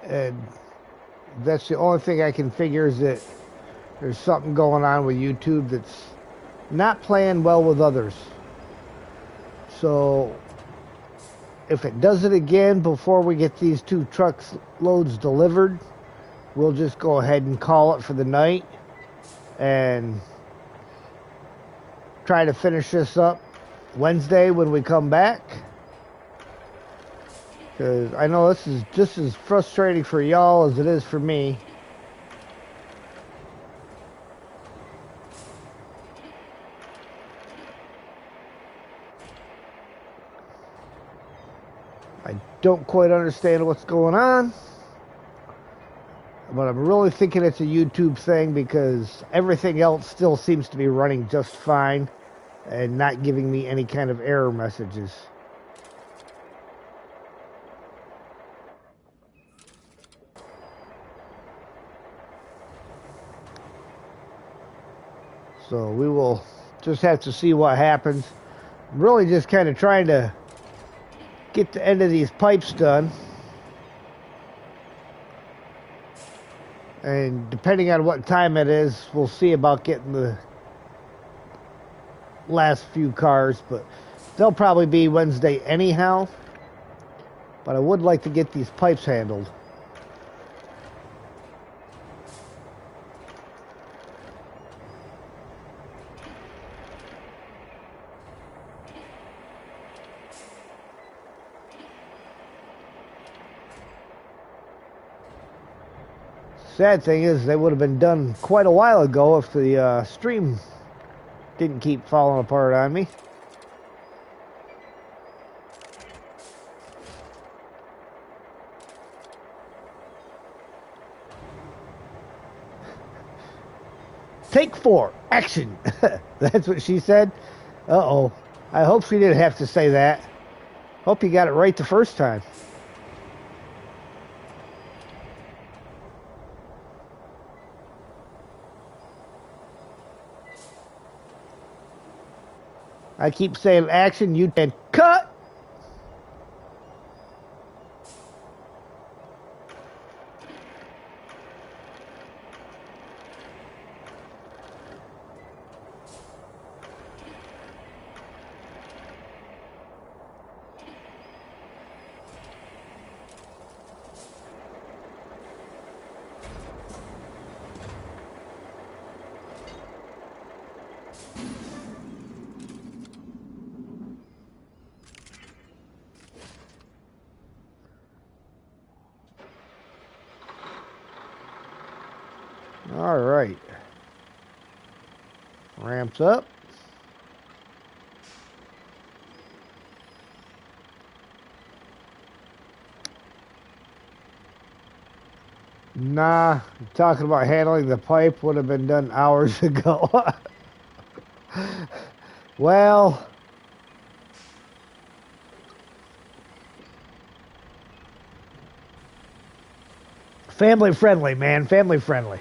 And that's the only thing I can figure is that there's something going on with YouTube that's not playing well with others. So if it does it again before we get these 2 trucks loads delivered, we'll just go ahead and call it for the night and try to finish this up Wednesday when we come back. Because I know this is just as frustrating for y'all as it is for me. I don't quite understand what's going on. But I'm really thinking it's a YouTube thing because everything else still seems to be running just fine and not giving me any kind of error messages. So we will just have to see what happens. I'm really just kind of trying to get the end of these pipes done. And depending on what time it is, we'll see about getting the last few cars. But they'll probably be Wednesday anyhow. But I would like to get these pipes handled. Sad thing is, they would have been done quite a while ago if the stream didn't keep falling apart on me. Take 4, action. That's what she said. Uh-oh. I hope she didn't have to say that. Hope you got it right the first time. I keep saying action, you can cut. All right. Ramps up. Nah, talking about handling the pipe would have been done hours ago. Well, family friendly, man. Family friendly.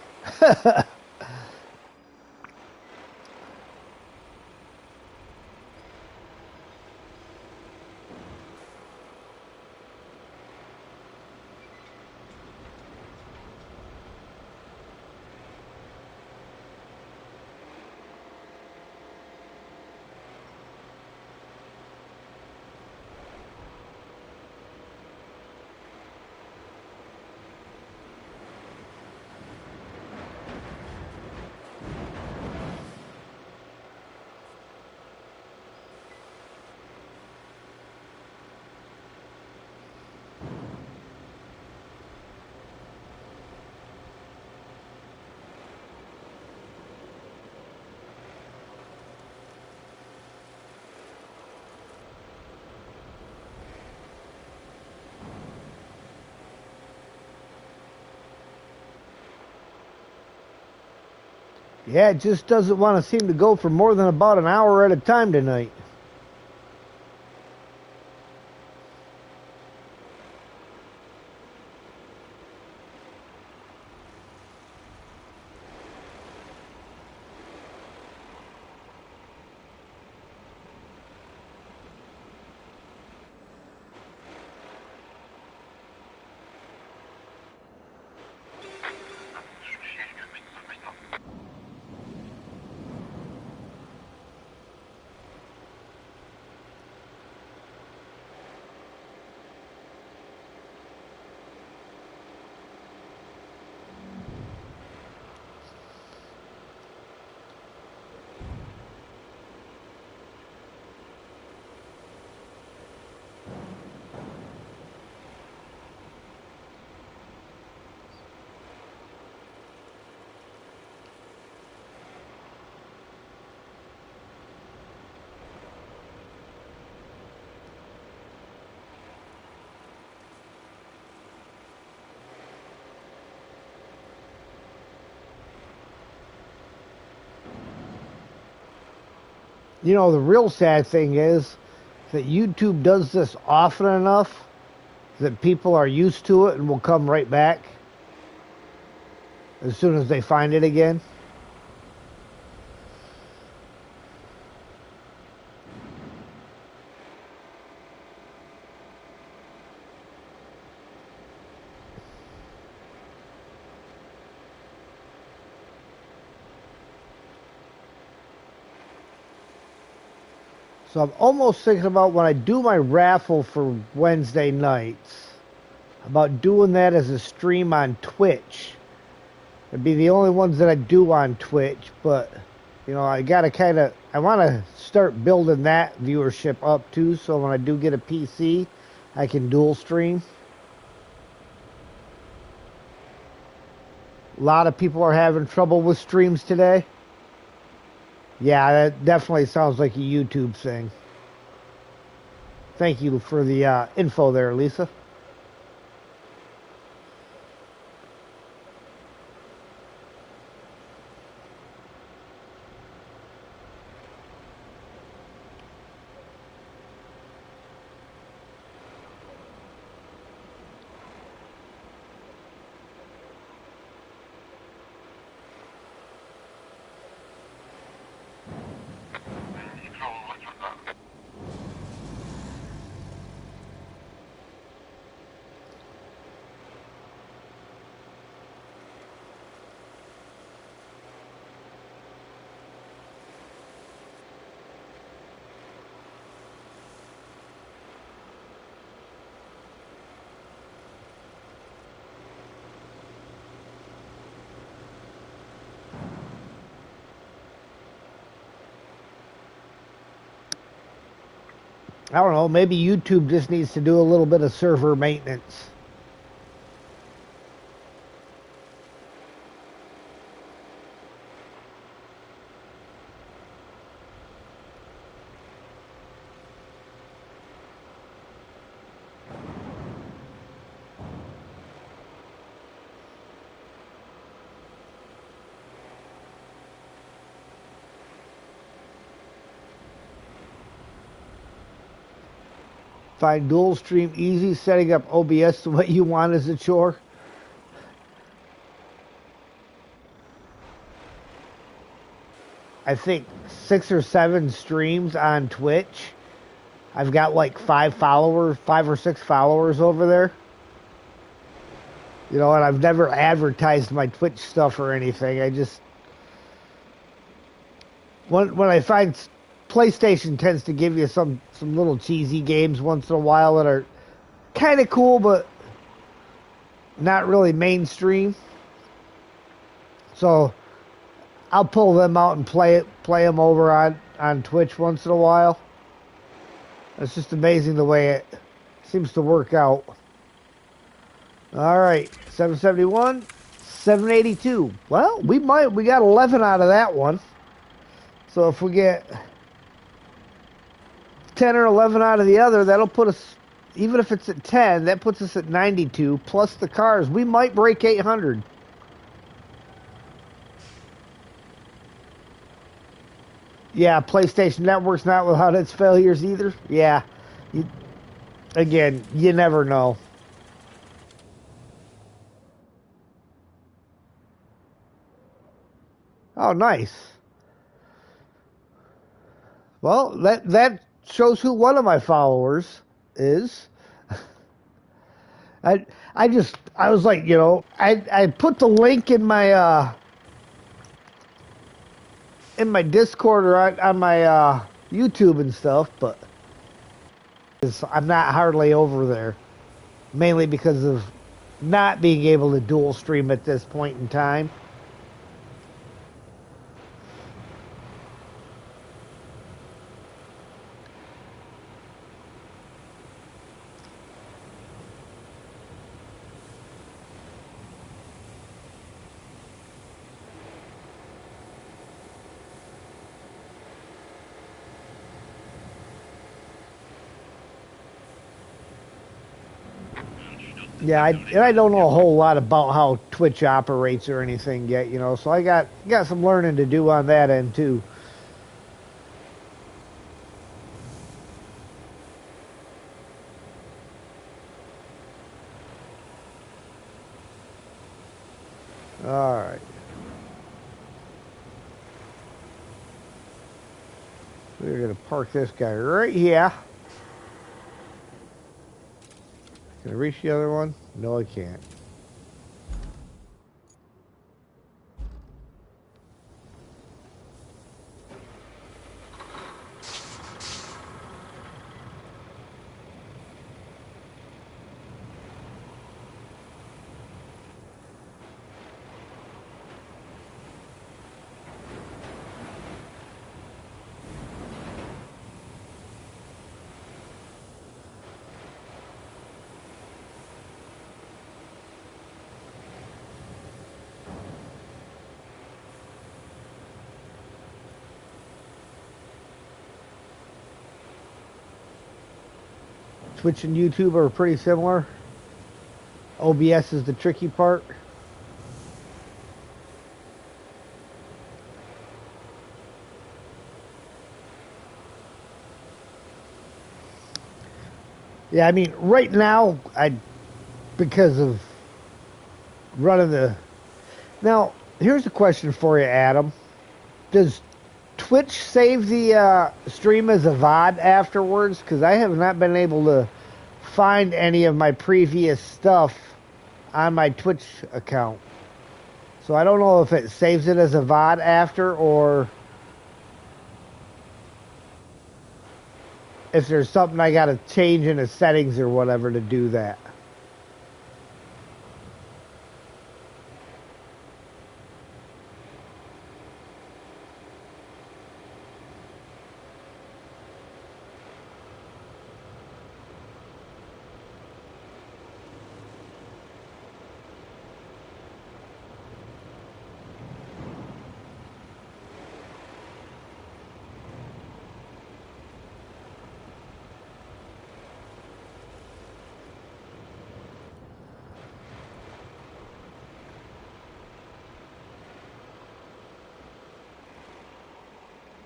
Yeah, it just doesn't want to seem to go for more than about an hour at a time tonight. You know, the real sad thing is that YouTube does this often enough that people are used to it and will come right back as soon as they find it again. So I'm almost thinking about when I do my raffle for Wednesday nights, about doing that as a stream on Twitch. It'd be the only ones that I do on Twitch, but you know, I want to start building that viewership up too, so when I do get a PC, I can dual stream. A lot of people are having trouble with streams today. Yeah, that definitely sounds like a YouTube thing. Thank you for the info there, Lisa. I don't know, maybe YouTube just needs to do a little bit of server maintenance. Find dual stream easy, setting up OBS the way you want is a chore. I think 6 or 7 streams on Twitch. I've got like 5 or 6 followers over there. You know, and I've never advertised my Twitch stuff or anything. I just when I find PlayStation tends to give you some little cheesy games once in a while that are kind of cool, but not really mainstream. So I'll pull them out and play them over on Twitch once in a while. It's just amazing the way it seems to work out. All right, 771, 782. Well, we got 11 out of that one. So if we get 10 or 11 out of the other, that'll put us, even if it's at 10, that puts us at 92, plus the cars. We might break 800. Yeah, PlayStation Network's not without its failures either. Yeah. Again, you never know. Oh, nice. Well, that shows who one of my followers is. I was like, you know, I put the link in my Discord or on my YouTube and stuff, but I'm not hardly over there, mainly because of not being able to dual stream at this point in time. Yeah, I don't know a whole lot about how Twitch operates or anything yet, you know, so I got some learning to do on that end too. All right. We're going to park this guy right here. Can I reach the other one? No, I can't. Twitch and YouTube are pretty similar. OBS is the tricky part. Yeah, I mean, right now, because of running the... Now, here's a question for you, Adam. Does Twitch save the stream as a VOD afterwards? Because I have not been able to find any of my previous stuff on my Twitch account. So I don't know if it saves it as a VOD after, or if there's something I got to change in the settings or whatever to do that.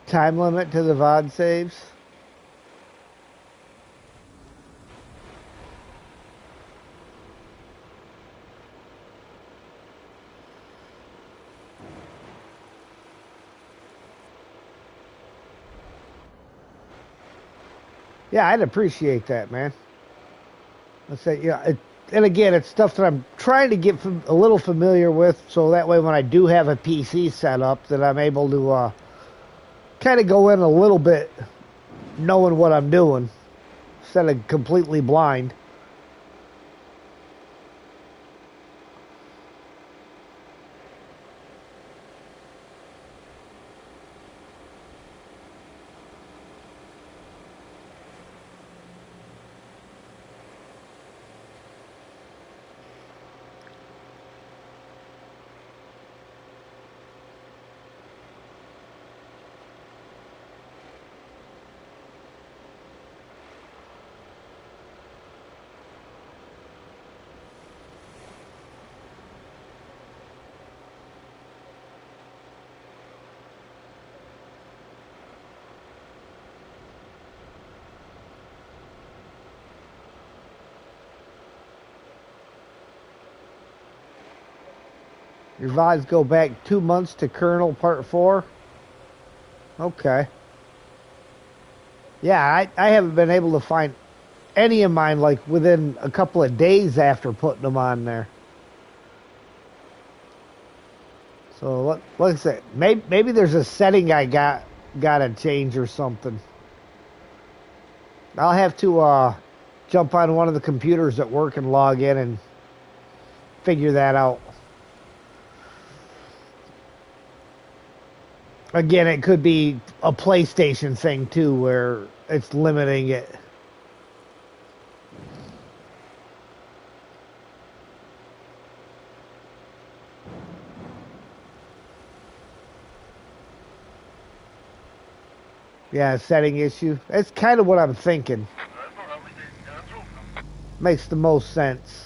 Time limit to the VOD saves? Yeah, I'd appreciate that, man. Let's say, yeah, and again, it's stuff that I'm trying to get a little familiar with, so that way when I do have a PC set up, that I'm able to kind of go in a little bit knowing what I'm doing, instead of completely blind. Your VODs go back 2 months to Colonel Part 4? Okay. Yeah, I haven't been able to find any of mine like within a couple of days after putting them on there. So like I said, maybe there's a setting I gotta change or something. I'll have to jump on one of the computers at work and log in and figure that out. Again, it could be a PlayStation thing too, where it's limiting it. Yeah, setting issue. That's kind of what I'm thinking. Makes the most sense.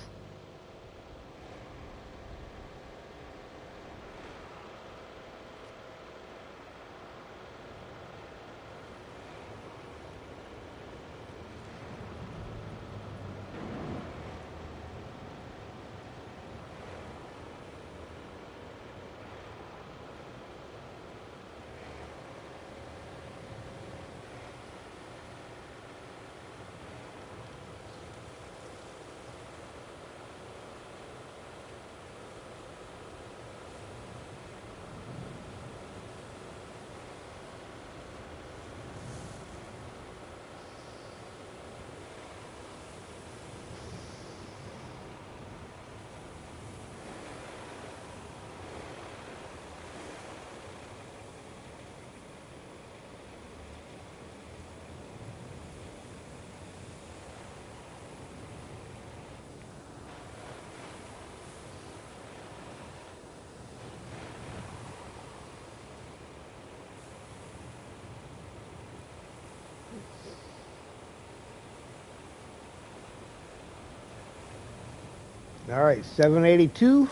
All right, 782,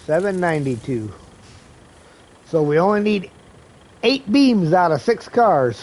792. So we only need 8 beams out of 6 cars.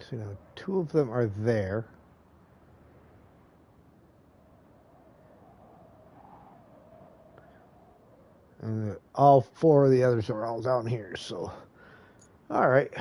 So now 2 of them are there. And all 4 of the others are all down here. So, all right.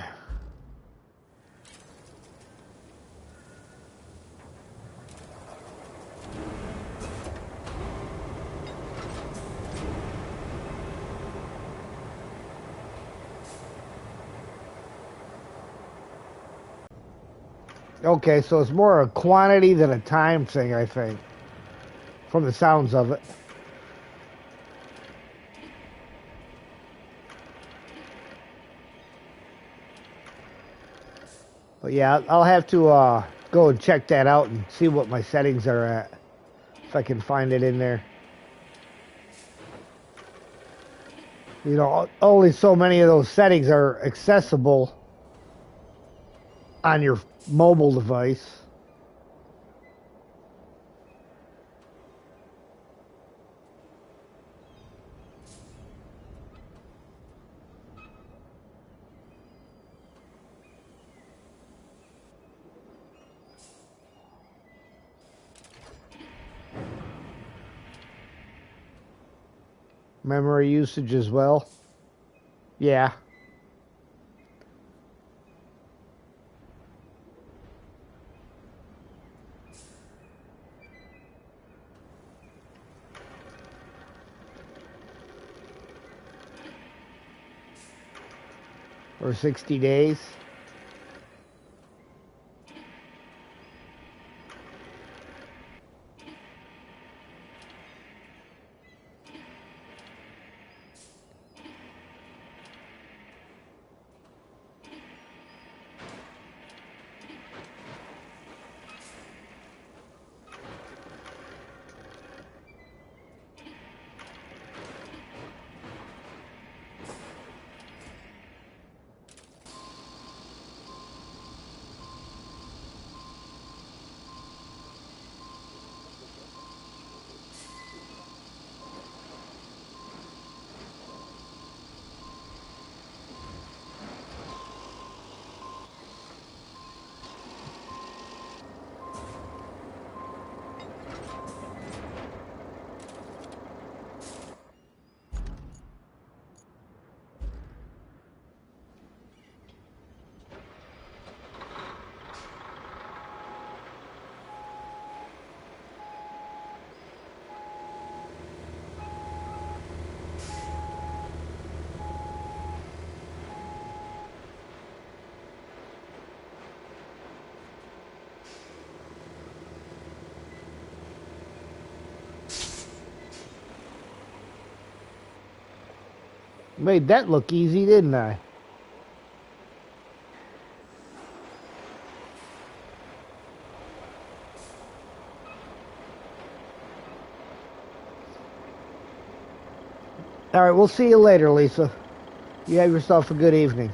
Okay, so it's more a quantity than a time thing, I think, from the sounds of it. But yeah, I'll have to go and check that out and see what my settings are at, if I can find it in there. You know, only so many of those settings are accessible on your mobile device. Memory usage as well. Yeah. Or 60 days. Made that look easy, didn't I? All right, we'll see you later, Lisa. You have yourself a good evening.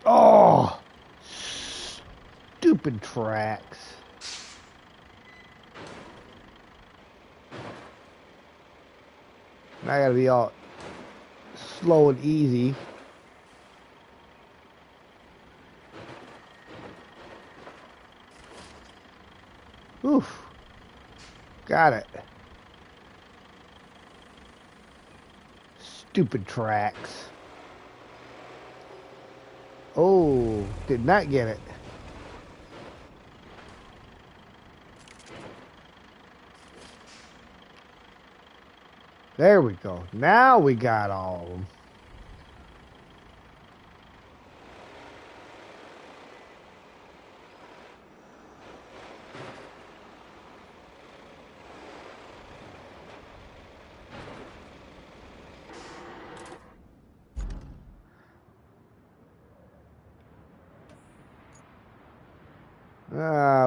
Oh, stupid tracks. I gotta be all slow and easy. Oof. Got it. Stupid tracks. Oh, did not get it. There we go. Now we got all of them.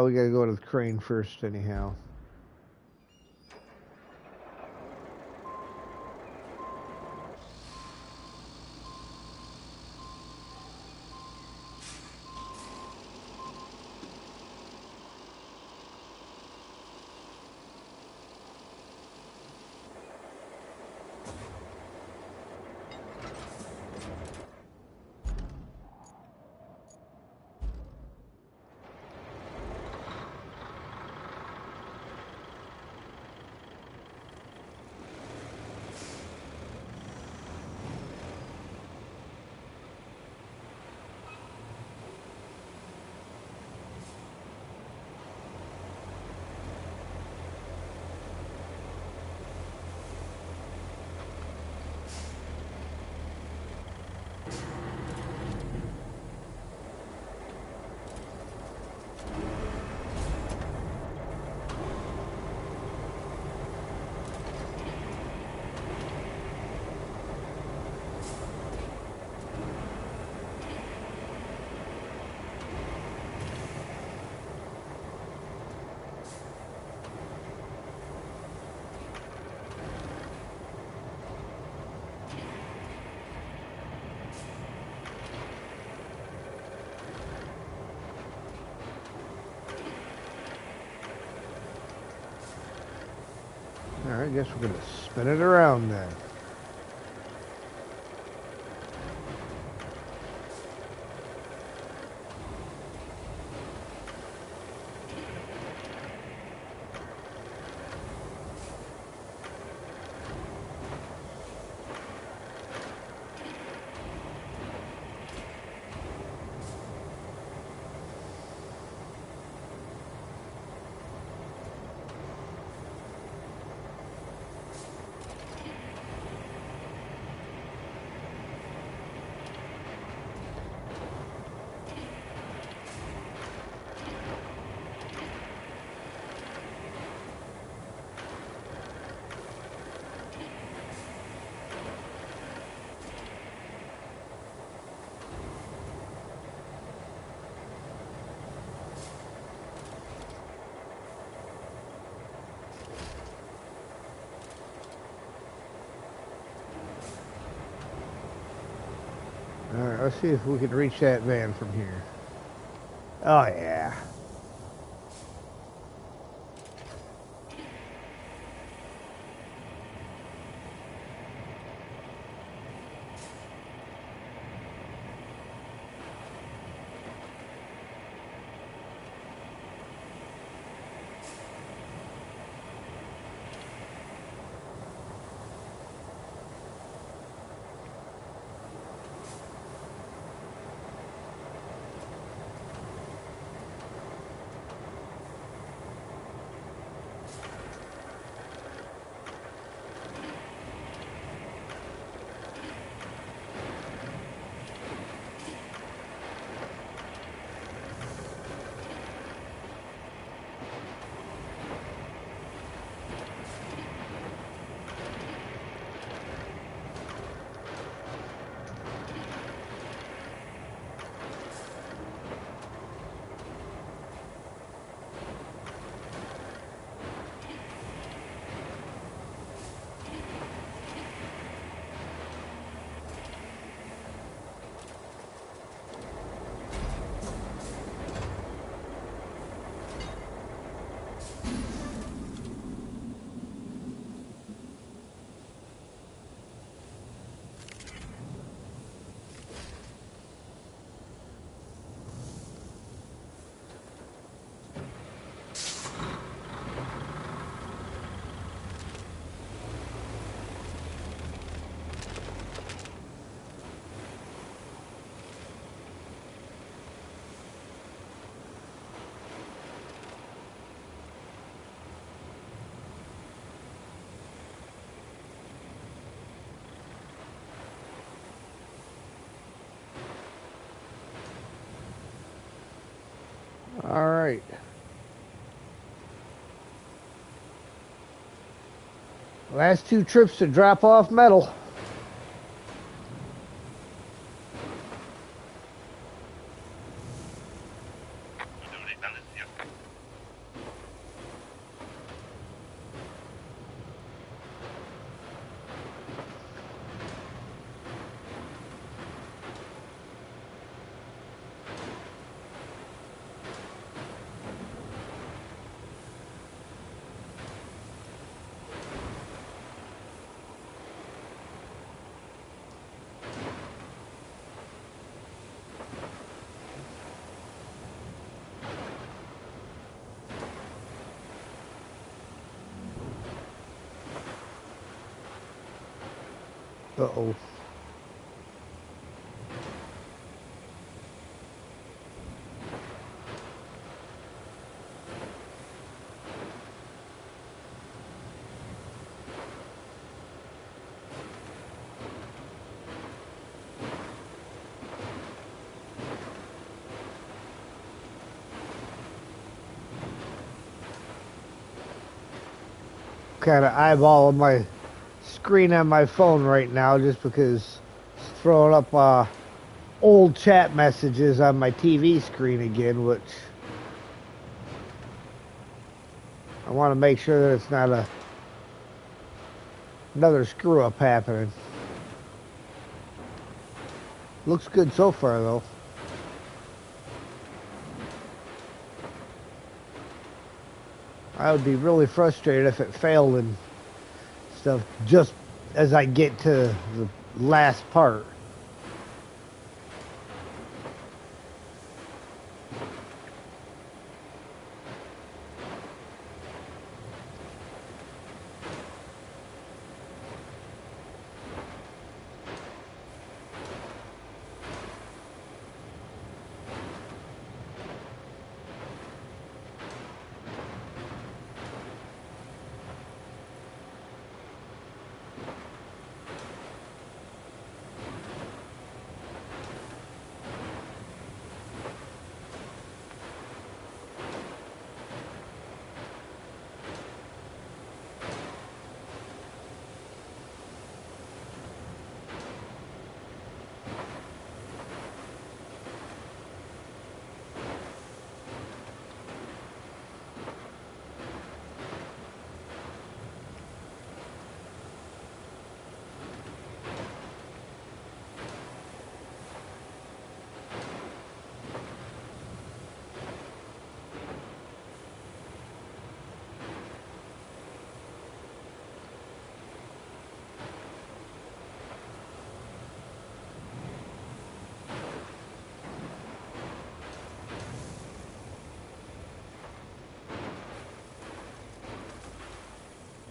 We gotta go to the crane first anyhow. Alright, I guess we're gonna spin it around then. Alright, let's see if we can reach that van from here. Oh, yeah. Alright. Last 2 trips to drop off metal. Uh-oh. Kind of eyeballing my screen on my phone right now just because it's throwing up old chat messages on my TV screen again, which I want to make sure that it's not another screw up happening. Looks good so far though. I would be really frustrated if it failed and stuff just as I get to the last part.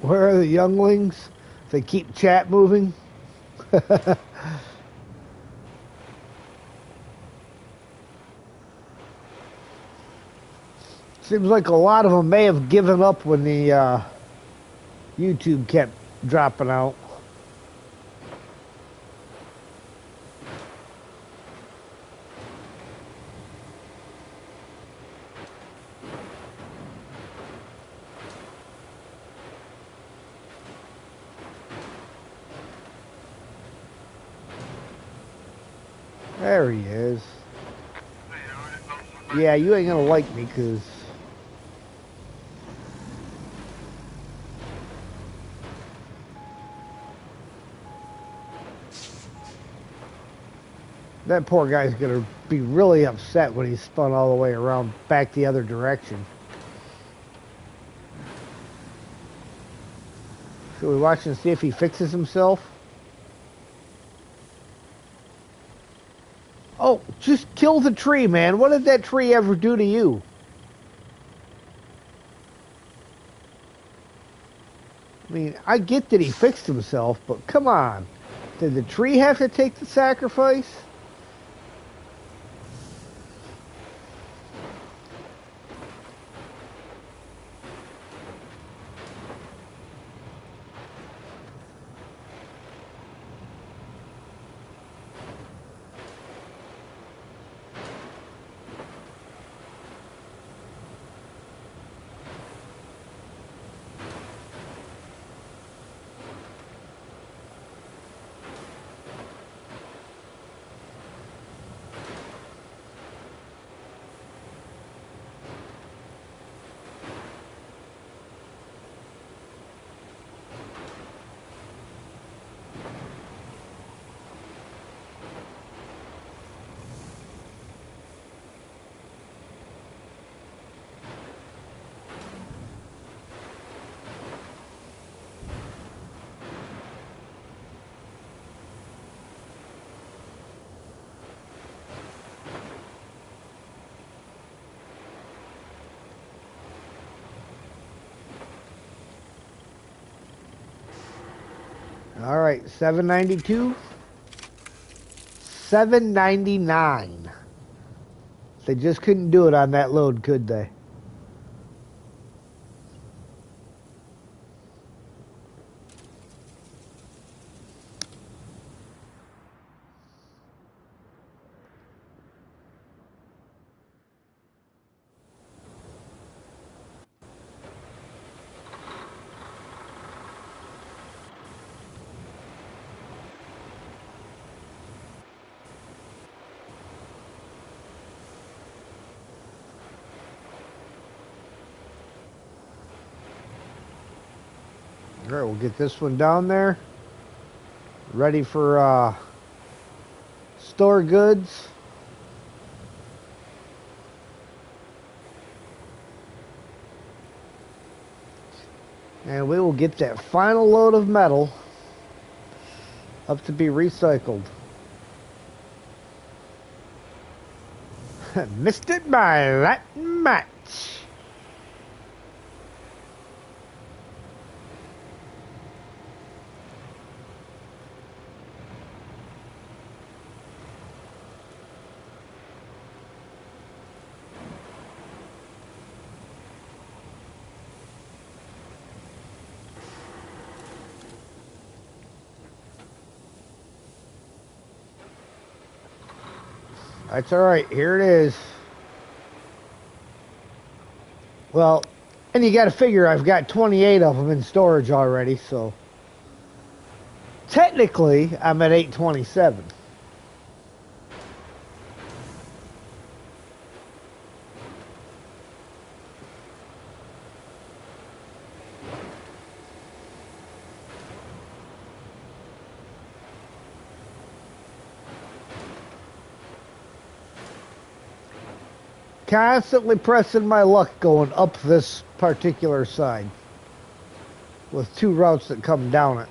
Where are the younglings? They keep chat moving. Seems like a lot of them may have given up when the YouTube kept dropping out. There he is. Yeah, you ain't gonna like me, cause that poor guy's gonna be really upset when he's spun all the way around back the other direction. Should we watch and see if he fixes himself? Oh, just kill the tree, man. What did that tree ever do to you? I mean, I get that he fixed himself, but come on. Did the tree have to take the sacrifice? All right, 792, 799. They just couldn't do it on that load, could they? All right, we'll get this one down there. Ready for store goods. And we will get that final load of metal up to be recycled. Missed it by that much. That's all right. Here it is. Well, and you got to figure I've got 28 of them in storage already, so technically I'm at 827. Constantly pressing my luck going up this particular side with two routes that come down it.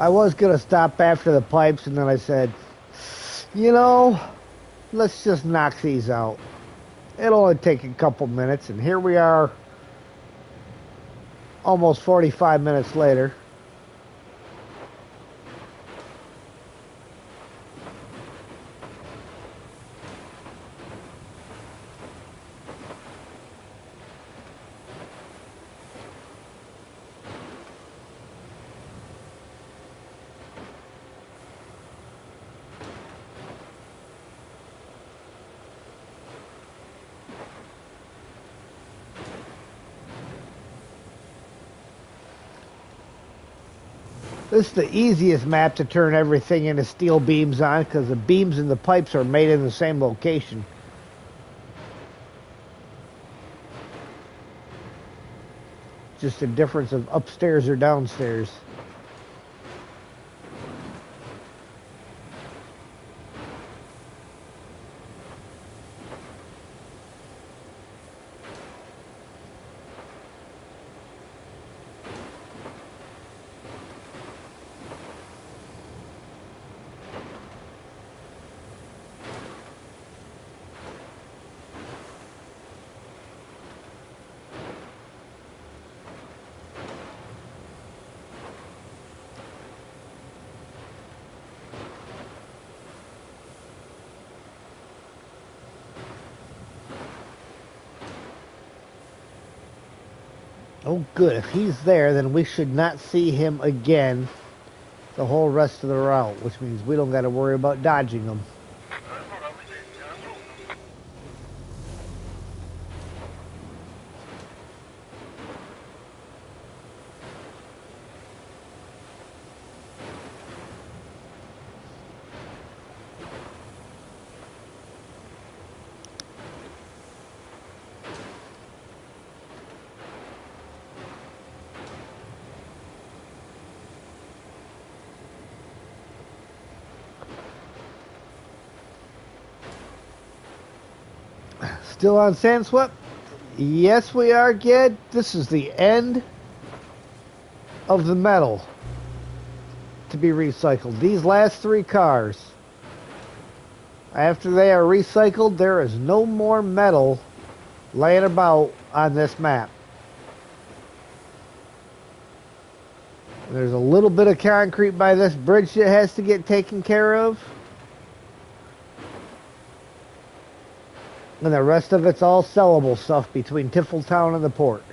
I was going to stop after the pipes, and then I said, you know, let's just knock these out. It'll only take a couple minutes, and here we are almost 45 minutes later. This is the easiest map to turn everything into steel beams on because the beams and the pipes are made in the same location. Just a difference of upstairs or downstairs. Oh, good. If he's there, then we should not see him again the whole rest of the route, which means we don't got to worry about dodging him. Still on Sandswept? Yes, we are, Ged. This is the end of the metal to be recycled. These last 3 cars, after they are recycled, there is no more metal laying about on this map. There's a little bit of concrete by this bridge that has to get taken care of. And the rest of it's all sellable stuff between Tifletown and the port.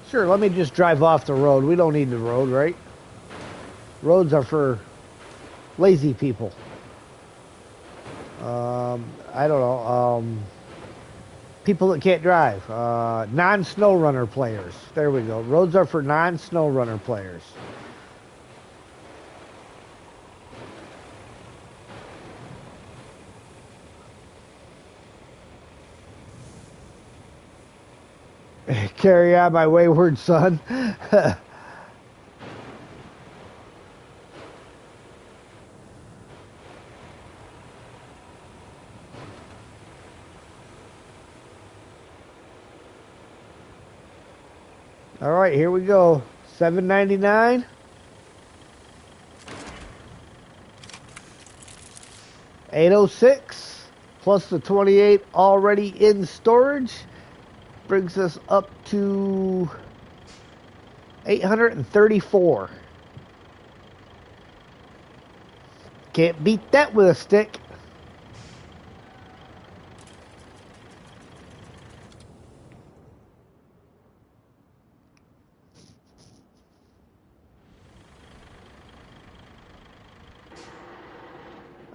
Sure, let me just drive off the road. We don't need the road, right? Roads are for lazy people. I don't know. People that can't drive. Non-snow runner players. There we go. Roads are for non-snow runner players. Carry on, my wayward son. All right, here we go. $7.99. $806 plus the 28 already in storage brings us up to 834. Can't beat that with a stick.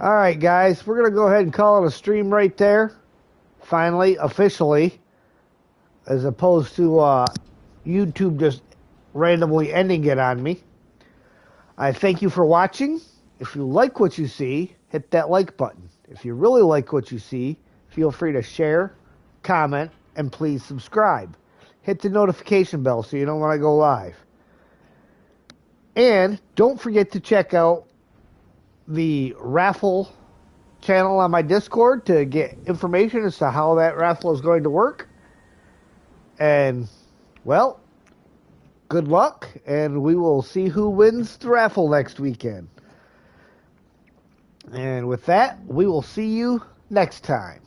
All right, guys, we're going to go ahead and call it a stream right there. Finally, officially, as opposed to YouTube just randomly ending it on me. I thank you for watching. If you like what you see, hit that like button. If you really like what you see, feel free to share, comment, and please subscribe. Hit the notification bell so you know when I go live. And don't forget to check out the raffle channel on my Discord to get information as to how that raffle is going to work. And, well, good luck, and we will see who wins the raffle next weekend. And with that, we will see you next time.